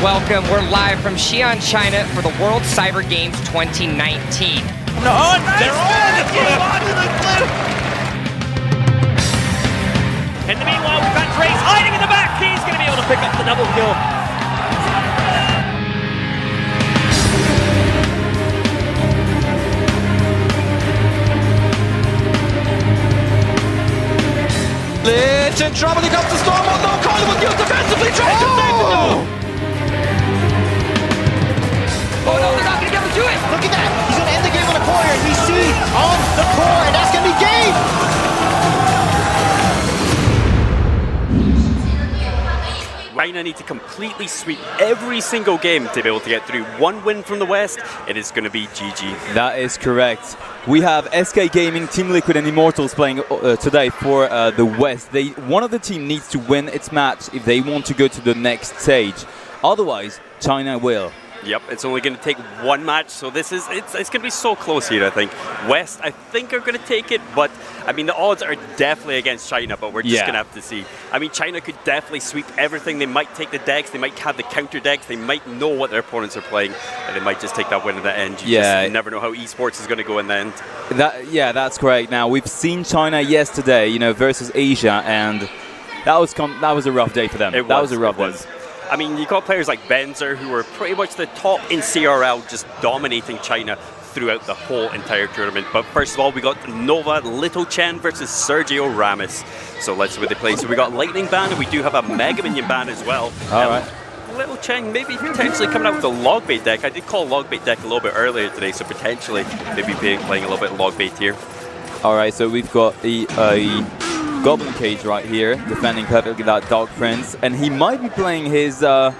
welcome. We're live from Xi'an, China for the World Cyber Games 2019. No, nice. They're on the cliff! Onto the cliff! In the meanwhile, we've got Trace hiding in the back. He's going to be able to pick up the double kill. Lich in trouble, he comes to Storm, oh no, Colin was used defensively, trying to save the goal! Oh no, they're not going to be able to do it! Look at that! He's going to end the game on a corner, and we see on the core, and that's going to be game! China need to completely sweep every single game to be able to get through. One win from the West, it is going to be GG. That is correct. We have SK Gaming, Team Liquid and Immortals playing today for the West. One of the team needs to win its match if they want to go to the next stage. Otherwise, China will. Yep, it's only going to take one match, so it's going to be so close here, I think. West, I think, are going to take it, but, I mean, the odds are definitely against China, but we're just going to have to see. I mean, China could definitely sweep everything. They might take the decks, they might have the counter decks, they might know what their opponents are playing, and they might just take that win in the end. You just never know how Esports is going to go in the end. That's correct. Now, we've seen China yesterday, versus Asia, and that was a rough day for them. That was a rough one. I mean, you got players like Benzer, who were pretty much the top in CRL, just dominating China throughout the whole entire tournament. But first of all, we got Nova Little Chen versus Sergio Ramos. So let's see what they play. So we got Lightning Ban, and we do have a Mega Minion ban as well. All right. Little Chen maybe potentially coming out with a log bait deck. I did call log bait deck a little bit earlier today, so potentially maybe playing a little bit of log bait here. All right, so we've got the Goblin Cage right here, defending perfectly that Dark Prince, and he might be playing his, Mega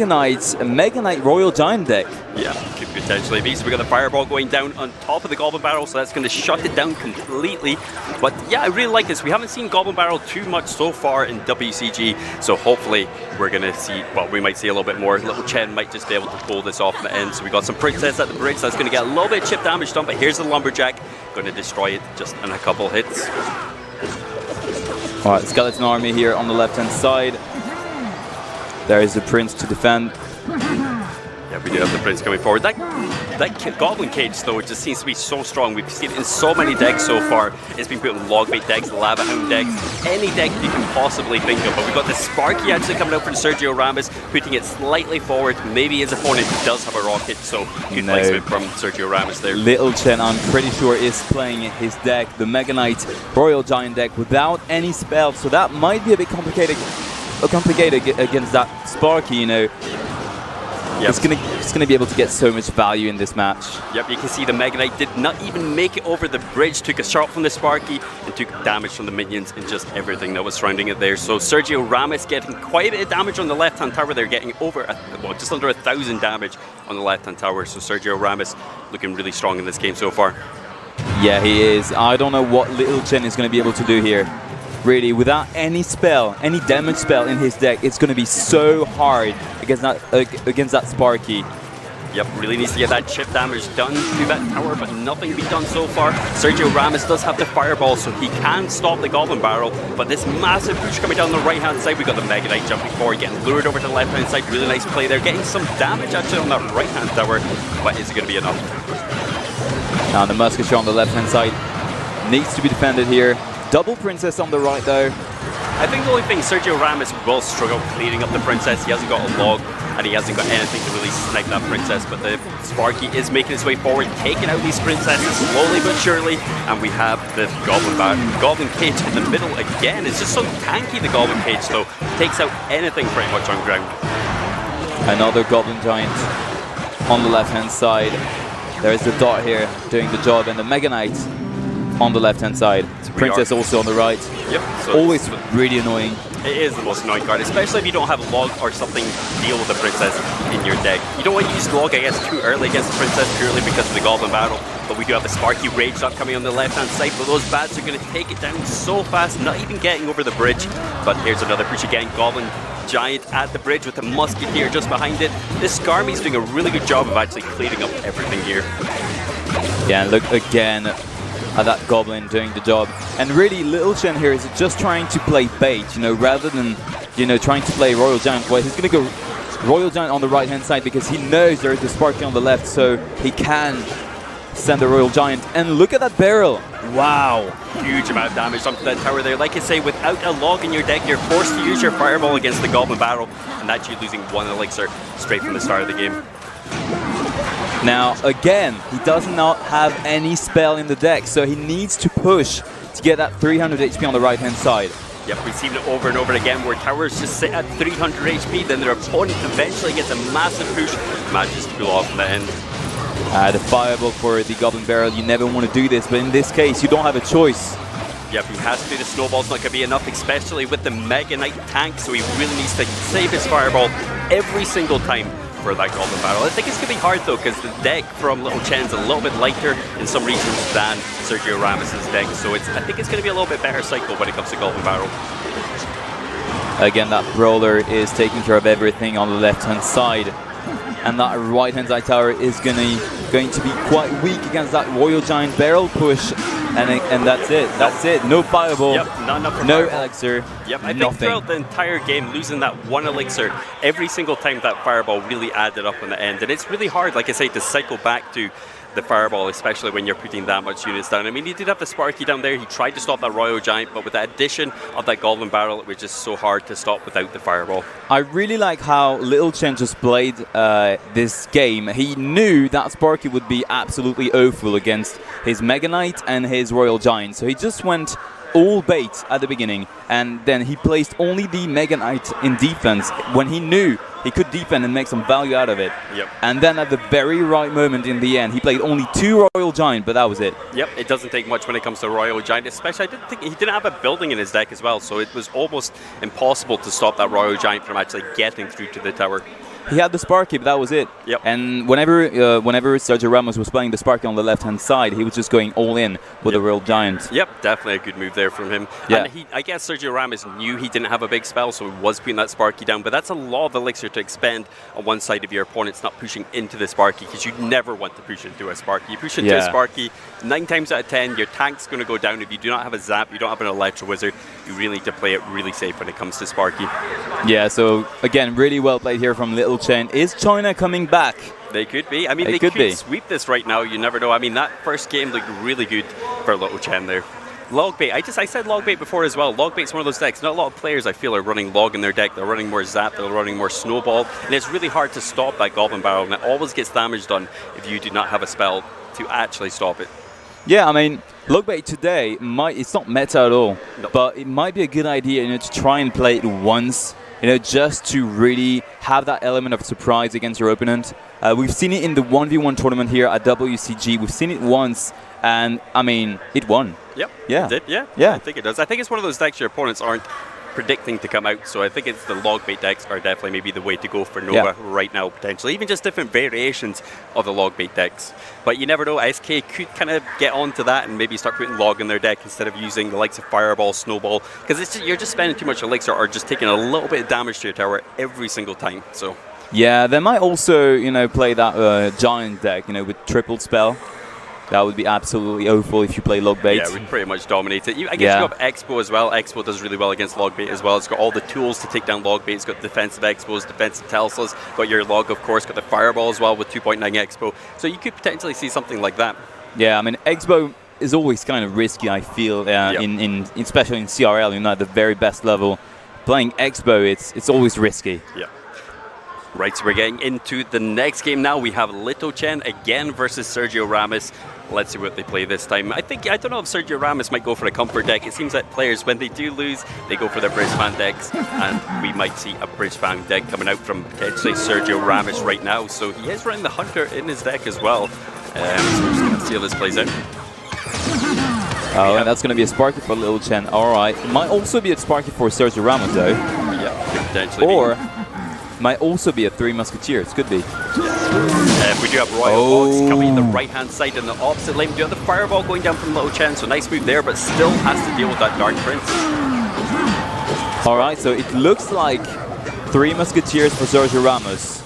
Knight Royal Giant deck. Yeah, could potentially be. So we got the Fireball going down on top of the Goblin Barrel, so that's going to shut it down completely. But yeah, I really like this. We haven't seen Goblin Barrel too much so far in WCG, so hopefully we're going to see, well, we might see a little bit more. Little Chen might just be able to pull this off in the end. So we got some Princess at the bridge, that's going to get a little bit of chip damage done, but here's the Lumberjack, going to destroy it just in a couple hits. Alright, Skeleton Army here on the left-hand side. There is the Prince to defend. Yeah, we do have the Prince coming forward. That Goblin Cage, though, it just seems to be so strong. We've seen it in so many decks so far. It's been put in Logbait decks, Lava Hound decks, any deck you can possibly think of. But we've got the Sparky actually coming out from Sergio Ramos, putting it slightly forward. Maybe his opponent does have a rocket, so good placement from Sergio Ramos there. Little Chen, I'm pretty sure, is playing his deck, the Mega Knight Royal Giant deck, without any spells. So that might be a bit complicated against that Sparky, Yep. It's gonna be able to get so much value in this match. Yep, you can see the Mega Knight did not even make it over the bridge, took a shot from the Sparky and took damage from the minions and just everything that was surrounding it there. So Sergio Ramos getting quite a bit of damage on the left-hand tower. They're getting over, just under 1,000 damage on the left-hand tower. So Sergio Ramos looking really strong in this game so far. Yeah, he is. I don't know what Little Chen is going to be able to do here. Really, without any spell, any damage spell in his deck, it's going to be so hard against that Sparky. Yep, really needs to get that chip damage done to that tower, but nothing been done so far. Sergio Ramos does have the Fireball, so he can stop the Goblin Barrel, but this massive push coming down the right-hand side, we got the Mega Knight jumping forward, getting lured over to the left-hand side. Really nice play there, getting some damage actually on that right-hand tower, but is it going to be enough? Now the Musketeer on the left-hand side needs to be defended here. Double Princess on the right, though. I think the only thing, Sergio Ramos will struggle cleaning up the Princess. He hasn't got a log, and he hasn't got anything to really snipe that Princess, but the Sparky is making his way forward, taking out these Princesses slowly but surely, and we have the Goblin Cage in the middle again. It's just so tanky, the Goblin Cage, though. Takes out anything pretty much on ground. Another Goblin Giant on the left-hand side. There is the Dot here doing the job, and the Mega Knight on the left-hand side. Princess also on the right. Yep. So always really annoying. It is the most annoying card, especially if you don't have a log or something to deal with the Princess in your deck. You don't want to use log, I guess, too early against the Princess purely because of the Goblin Battle. But we do have a Sparky Rage Shot coming on the left-hand side, but those bats are going to take it down so fast, not even getting over the bridge. But here's another push again. Goblin Giant at the bridge with the Musketeer just behind it. This Skarmy's doing a really good job of actually cleaning up everything here. Yeah, look again at that Goblin doing the job. And really, Little Chen here is just trying to play bait, rather than, trying to play Royal Giant. Well, he's going to go Royal Giant on the right-hand side because he knows there is the Sparky on the left, so he can send the Royal Giant. And look at that barrel. Wow. Huge amount of damage onto that tower there. Like I say, without a log in your deck, you're forced to use your Fireball against the Goblin Barrel, and that's you losing 1 elixir straight from the start of the game. Now, again, he does not have any spell in the deck, so he needs to push to get that 300 HP on the right-hand side. Yep, we've seen it over and over again where towers just sit at 300 HP, then their opponent eventually gets a massive push, manages to pull off in the end. The Fireball for the Goblin Barrel, you never want to do this, but in this case, you don't have a choice. Yep, he has to. The Snowball's not going to be enough, especially with the Mega Knight tank, so he really needs to save his Fireball every single time for that Goblin Barrel. I think it's going to be hard though, because the deck from Little Chen's a little bit lighter in some regions than Sergio Ramos's deck, so I think it's going to be a little bit better cycle when it comes to Goblin Barrel. Again, that Brawler is taking care of everything on the left-hand side, and that right-hand side tower is going to be quite weak against that Royal Giant barrel push, and that's it. That's it. No Fireball. Yep, not enough for no Fireball. Elixir. Yep, I think nothing. throughout the entire game, losing that 1 elixir every single time that Fireball really added up in the end, and it's really hard, like I say, to cycle back to the Fireball, especially when you're putting that much units down. I mean, he did have the Sparky down there. He tried to stop that Royal Giant, but with the addition of that Goblin Barrel, it was just so hard to stop without the Fireball. I really like how Little Chen just played this game. He knew that Sparky would be absolutely awful against his Mega Knight and his Royal Giant, so he just went all bait at the beginning, and then he placed only the Mega Knight in defense when he knew he could defend and make some value out of it. Yep. And then at the very right moment in the end, he played only 2 Royal Giant, but that was it. Yep, it doesn't take much when it comes to Royal Giant, especially I didn't think he didn't have a building in his deck as well, so it was almost impossible to stop that Royal Giant from actually getting through to the tower. He had the Sparky, but that was it. Yep. And whenever Sergio Ramos was playing the Sparky on the left-hand side, he was just going all in with the Royal Giant. Yep, definitely a good move there from him. Yeah. And I guess Sergio Ramos knew he didn't have a big spell, so he was putting that Sparky down, but that's a lot of elixir to expend on one side of your opponent's not pushing into the Sparky, because you never want to push into a Sparky. You push into a Sparky, 9 times out of 10, your tank's going to go down. If you do not have a Zap, you don't have an Electro Wizard, you really need to play it really safe when it comes to Sparky. Yeah, so again, really well played here from Little Chen. Is China coming back? They could be. I mean, they could sweep this right now. You never know. I mean, that first game looked really good for Little Chen there. Log bait. I said log bait before as well. Log bait's one of those decks. Not a lot of players, I feel, are running log in their deck. They're running more Zap. They're running more Snowball. And it's really hard to stop that Goblin Barrel. And it always gets damage done if you do not have a spell to actually stop it. Yeah, I mean, log bait today, it's not meta at all. No. But it might be a good idea, to try and play it once. Just to really have that element of surprise against your opponent. We've seen it in the 1v1 tournament here at WCG. We've seen it once, and I mean, it won. Yep. Yeah. It did. Yeah. Yeah. I think it does. I think it's one of those decks your opponents aren't predicting to come out, so I think it's the log bait decks are definitely maybe the way to go for Nova right now, potentially. Even just different variations of the log bait decks. But you never know, SK could kind of get onto that and maybe start putting log in their deck instead of using the likes of Fireball, Snowball, because you're just spending too much elixir or just taking a little bit of damage to your tower every single time. So yeah, they might also play that giant deck with triple spell. That would be absolutely awful if you play log bait. Yeah, we'd pretty much dominate it. I guess you have Expo as well. Expo does really well against log bait as well. It's got all the tools to take down log bait. It's got defensive Expos, defensive Teslas. Got your log, of course. Got the Fireball as well with 2.9 Expo. So you could potentially see something like that. Yeah, I mean, Expo is always kind of risky, I feel, especially in CRL, at the very best level. Playing Expo, it's always risky. Yeah. Right, so we're getting into the next game now. We have Little Chen again versus Sergio Ramos. Let's see what they play this time. I don't know if Sergio Ramos might go for a comfort deck. It seems that players, when they do lose, they go for their Bridgeman decks, and we might see a Bridgeman deck coming out from potentially Sergio Ramos right now. So he is running the Hunter in his deck as well. So we're just going to see how this plays out. Oh, and that's going to be a Sparky for Little Chen. All right. Might also be a Sparky for Sergio Ramos, though. Yeah, could potentially or might also be a 3 Musketeers. Could be. We do have Royal Box coming in the right-hand side in the opposite lane. We do have the Fireball going down from Little Chen, so nice move there, but still has to deal with that Dark Prince. All right, so it looks like 3 Musketeers for Sergio Ramos.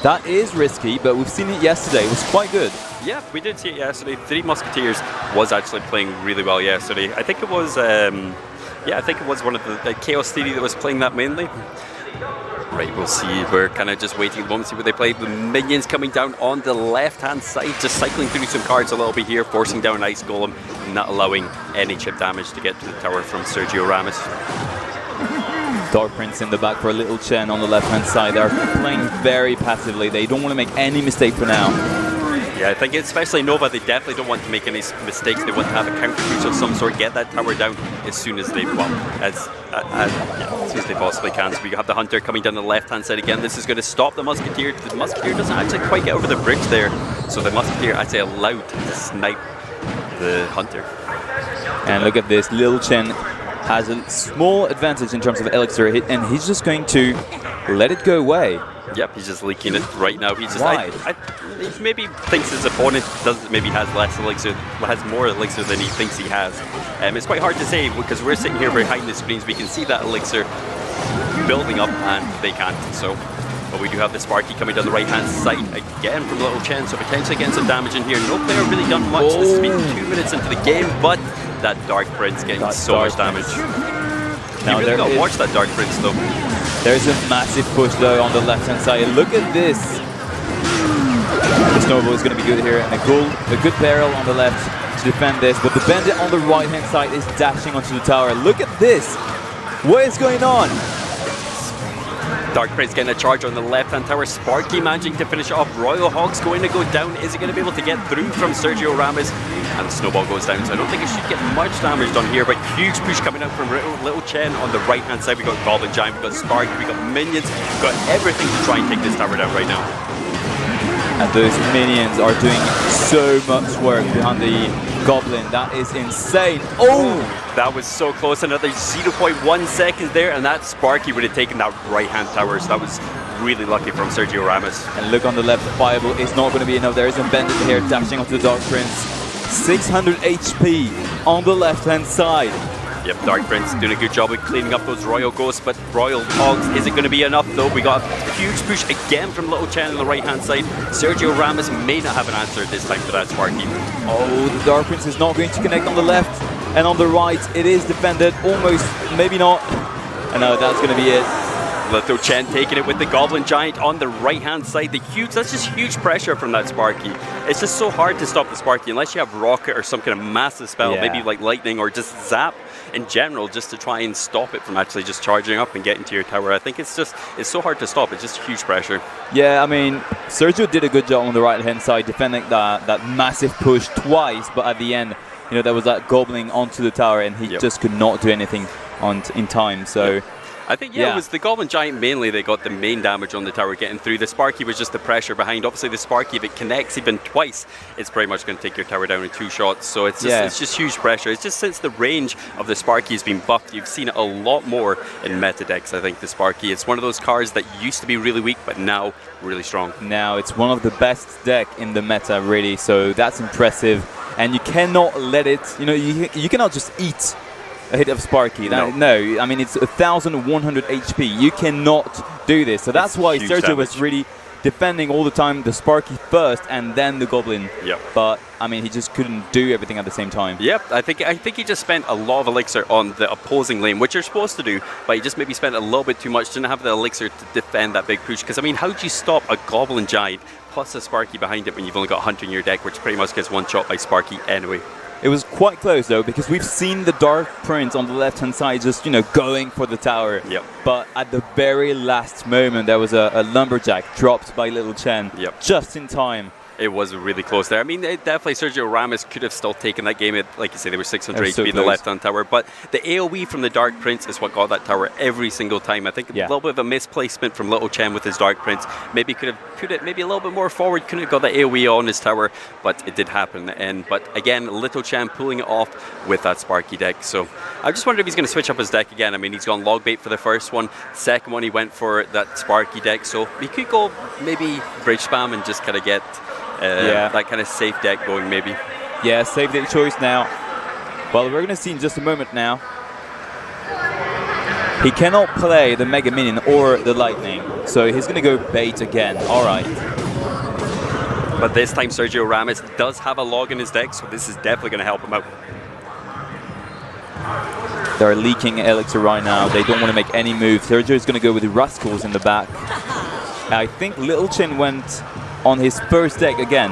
That is risky, but we've seen it yesterday. It was quite good. Yeah, we did see it yesterday. 3 Musketeers was actually playing really well yesterday. I think it was, one of the Chaos Theory that was playing that mainly. Right, we'll see. We're kind of just waiting at the moment to see what they play. The minions coming down on the left-hand side, just cycling through some cards a little bit here, forcing down Ice Golem, not allowing any chip damage to get to the tower from Sergio Ramos. Dark Prince in the back for a little Chen on the left-hand side. They're playing very passively. They don't want to make any mistake for now. Yeah, I think especially Nova, they definitely don't want to make any mistakes. They want to have a counter push of some sort, get that tower down as soon as they as soon as they possibly can. So we have the Hunter coming down the left-hand side again. This is going to stop the Musketeer. The Musketeer doesn't actually quite get over the bridge there, so the Musketeer actually allowed to snipe the Hunter. And look at this, Lil Chen has a small advantage in terms of elixir hit, and he's just going to let it go away. Yep, he's just leaking it right now. He's just Why? he maybe thinks his opponent maybe has less elixir, has more elixir than he thinks he has. It's quite hard to say because we're sitting here behind the screens. We can see that elixir building up, and they can't. So, but we do have the Sparky coming down the right-hand side again from Little Chen. So potentially getting some damage in here. No player really done much. This has been 2 minutes into the game, but that Dark Prince getting so much damage. Now you really got to watch that Dark Prince though. There's a massive push though on the left-hand side. Look at this. The snowball is going to be good here, and a good barrel on the left to defend this. But the bandit on the right-hand side is dashing onto the tower. Look at this. What is going on? Dark Prince getting a charge on the left-hand tower. Sparky managing to finish it off. Royal Hog's going to go down. Is he going to be able to get through from Sergio Ramos? And the snowball goes down, so I don't think it should get much damage done here, but huge push coming out from Little Chen on the right-hand side. We've got Goblin Giant, we've got Sparky, we've got minions, we've got everything to try and take this tower down right now. And those minions are doing so much work behind the Goblin. That is insane. Oh! That was so close. Another 0.1 seconds there, and that Sparky would have taken that right-hand tower, so that was really lucky from Sergio Ramos. And look on the left, Fireball is not going to be enough. There is a bandit here dashing onto the Dark Prince. 600 HP on the left-hand side. Yep, Dark Prince doing a good job of cleaning up those Royal Ghosts, but Royal Hogs isn't going to be enough though. We got a huge push again from Little Chen on the right-hand side. Sergio Ramos may not have an answer this time for that Sparky. Oh, the Dark Prince is not going to connect on the left, and on the right it is defended, almost, maybe not. And no, that's going to be it. Little Chen taking it with the Goblin Giant on the right-hand side. That's just huge pressure from that Sparky. It's just so hard to stop the Sparky unless you have Rocket or some kind of massive spell, maybe like Lightning or just Zap in general, just to try and stop it from actually just charging up and getting to your tower. I think it's so hard to stop. It's just huge pressure. Yeah, I mean, Sergio did a good job on the right-hand side defending that massive push twice, but at the end, you know, there was that gobbling onto the tower, and he just could not do anything in time. So. I think, it was the Goblin Giant mainly that got the main damage on the tower getting through. The Sparky was just the pressure behind. Obviously, the Sparky, if it connects even twice, it's pretty much going to take your tower down in 2 shots. So it's just huge pressure. It's just since the range of the Sparky has been buffed, you've seen it a lot more in meta decks, I think, the Sparky. It's one of those cards that used to be really weak, but now really strong. Now it's one of the best deck in the meta, really. So that's impressive. And you cannot let it, you know, you cannot just eat a hit of Sparky. No, I mean, it's 1,100 HP. You cannot do this. So that's why Sergio was really defending all the time the Sparky first and then the Goblin. Yep. But, I mean, he just couldn't do everything at the same time. Yep, I think he just spent a lot of elixir on the opposing lane, which you're supposed to do, but he just maybe spent a little bit too much, didn't have the elixir to defend that big push. Because, I mean, how do you stop a Goblin Giant plus a Sparky behind it when you've only got Hunter in your deck, which pretty much gets one shot by Sparky anyway? It was quite close though, because we've seen the Dark Prince on the left-hand side just, you know, going for the tower. Yep. But at the very last moment, there was a lumberjack dropped by Little Chen. Yep. Just in time. It was really close there. I mean, definitely Sergio Ramos could have still taken that game. Like you say, they were 600 HP in the left-hand tower. But the AoE from the Dark Prince is what got that tower every single time. I think a little bit of a misplacement from Little Chen with his Dark Prince. Maybe could have put it maybe a little bit more forward. Couldn't have got the AoE on his tower, but it did happen. But again, Little Chen pulling it off with that Sparky deck. So I just wondered if he's going to switch up his deck again. I mean, he's gone log bait for the first one. Second one, he went for that Sparky deck. So he could go maybe bridge spam and just kind of get that kind of safe deck going, maybe. Yeah, safe deck choice now. Well, we're going to see in just a moment now. He cannot play the Mega Minion or the Lightning, so he's going to go bait again. All right. But this time Sergio Ramos does have a log in his deck, so this is definitely going to help him out. They're leaking Elixir right now. They don't want to make any moves. Sergio is going to go with the Rascals in the back. I think Little Chin went on his first deck again.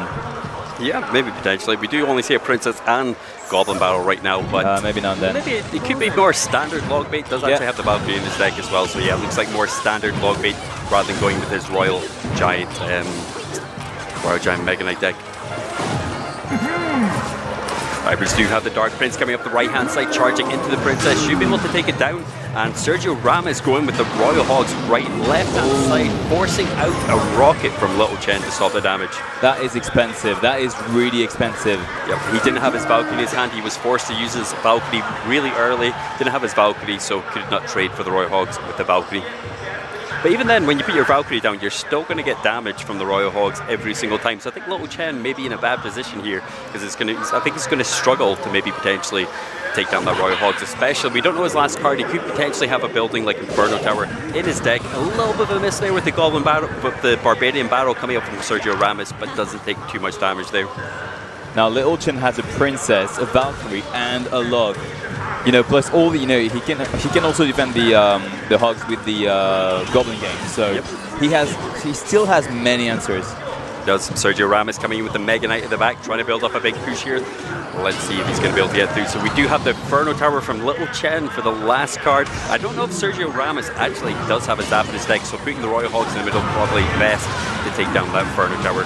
Yeah, maybe potentially. We do only see a Princess and Goblin Barrel right now, but maybe not then. Maybe it could be more standard log bait. Does actually have the Valkyrie in his deck as well, so yeah, it looks like more standard log bait rather than going with his Royal Giant Mega Knight deck. Vipers do have the Dark Prince coming up the right-hand side, charging into the Princess. Should be able to take it down. And Sergio Ramos going with the Royal Hogs right left-hand side, forcing out a rocket from Little Chen to stop the damage. That is expensive. That is really expensive. Yep, he didn't have his Valkyrie in his hand. He was forced to use his Valkyrie really early. Didn't have his Valkyrie, so could not trade for the Royal Hogs with the Valkyrie. But even then, when you put your Valkyrie down, you're still going to get damage from the Royal Hogs every single time. So I think Little Chen may be in a bad position here, because I think he's going to struggle to maybe potentially take down that Royal Hogs, especially. We don't know his last card. He could potentially have a building like Inferno Tower in his deck. A little bit of a miss there with the Goblin Battle, with the Barbarian Battle coming up from Sergio Ramos, but doesn't take too much damage there. Now Little Chen has a Princess, a Valkyrie, and a Log. You know, plus all the, he can also defend the Hogs with the Goblin game. So he still has many answers. Does Sergio Ramos coming in with the Mega Knight at the back, trying to build up a big push here. Let's see if he's going to be able to get through. So we do have the Inferno Tower from Little Chen for the last card. I don't know if Sergio Ramos actually does have a Zap in his deck, so putting the Royal Hogs in the middle probably best to take down that Inferno Tower.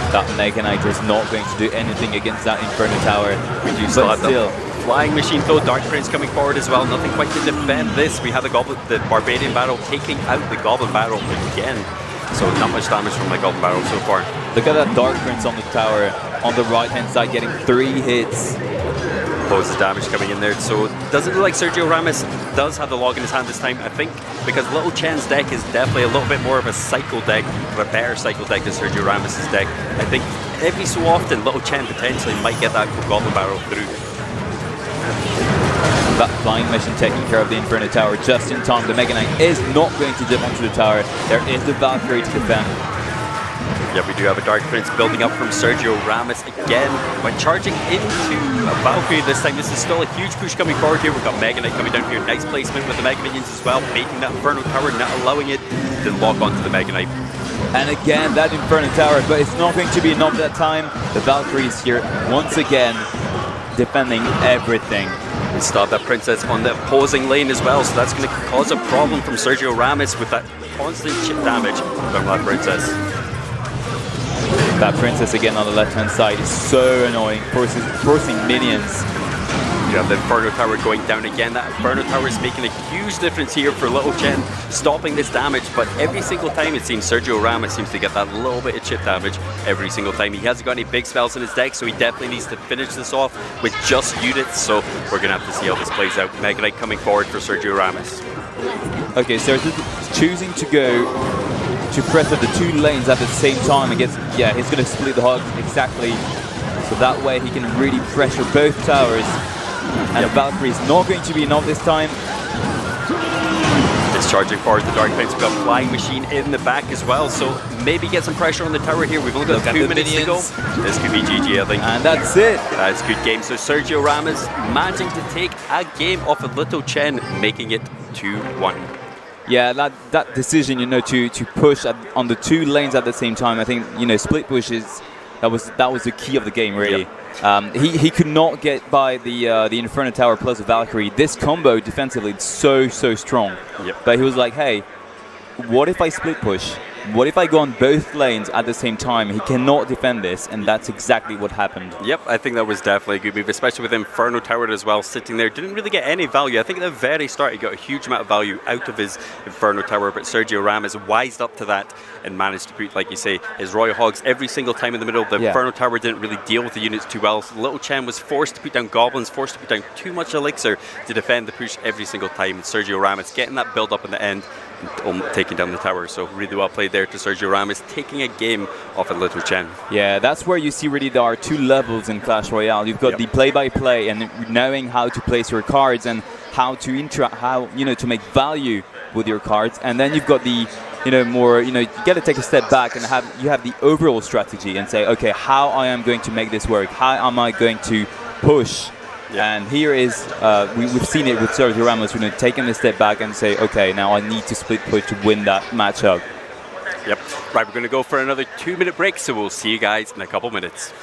That Mega Knight is not going to do anything against that Inferno Tower. We do still have the Flying Machine though, Dark Prince coming forward as well. Nothing quite to defend this. We have the Barbarian Battle taking out the Goblin Battle again. So not much damage from the Goblin Battle so far. Look at that Dark Prince on the tower on the right hand side getting 3 hits. Poses damage coming in there. So it doesn't look like Sergio Ramos does have the log in his hand this time. I think because Little Chen's deck is definitely a little bit more of a cycle deck, or a better cycle deck than Sergio Ramos' deck. I think every so often Little Chen potentially might get that Goblin Barrel through. That Flying Mission taking care of the Inferno Tower just in time. The Mega Knight is not going to dip onto the tower. There is the Valkyrie to defend. Yeah, we do have a Dark Prince building up from Sergio Ramos again. When charging into a Valkyrie this time, this is still a huge push coming forward here. We've got Mega Knight coming down here. Nice placement with the Mega Minions as well, making that Inferno Tower, not allowing it to lock onto the Mega Knight. And again, that Inferno Tower, but it's not going to be enough that time. The Valkyrie is here once again, defending everything. We still have that Princess on the opposing lane as well, so that's going to cause a problem from Sergio Ramos with that constant chip damage from that Princess. That Princess again on the left-hand side is so annoying, forcing minions. You have the Inferno Tower going down again. That Inferno Tower is making a huge difference here for Little Chen, stopping this damage, but every single time it seems Sergio Ramos seems to get that little bit of chip damage every single time. He hasn't got any big spells in his deck, so he definitely needs to finish this off with just units, so we're going to have to see how this plays out. Mega Knight coming forward for Sergio Ramos. Okay, so he's choosing to go to press at the 2 lanes at the same time against, he's going to split the Hogs exactly, so that way he can really pressure both towers. And the Valkyrie is not going to be enough this time. It's charging forward the Dark Prince. We've got Flying Machine in the back as well, so maybe get some pressure on the tower here. We've only got 2 minutes to go. This could be GG, I think. And that's it. That's a good game. So Sergio Ramos managing to take a game off of Little Chen, making it 2-1. Yeah, that decision, to push on the 2 lanes at the same time. I think, split pushes. That was the key of the game, really. Yep. He could not get by the Inferno Tower plus the Valkyrie. This combo defensively is so strong. Yep. But he was like, hey, what if I split push? What if I go on both lanes at the same time? He cannot defend this, and that's exactly what happened. Yep, I think that was definitely a good move, especially with Inferno Tower as well, sitting there. Didn't really get any value. I think at the very start he got a huge amount of value out of his Inferno Tower, but Sergio Ramos wised up to that and managed to put, like you say, his Royal Hogs every single time in the middle. The Inferno Tower didn't really deal with the units too well. So Little Chen was forced to put down Goblins, forced to put down too much Elixir to defend the push every single time. Sergio Ramos getting that build up in the end, taking down the tower. So really well played there to Sergio Ramos, taking a game off of Little Chen. Yeah, that's where you see really there are 2 levels in Clash Royale. You've got the play-by-play and knowing how to place your cards and how to interact, to make value with your cards. And then you've got the, more, you got to take a step back and you have the overall strategy and say, okay, how I am going to make this work? How am I going to push And here is, we've seen it with Sergio Ramos, taking a step back and say, okay, now I need to split push to win that matchup. Yep. Right, we're going to go for another 2-minute break, so we'll see you guys in a couple minutes.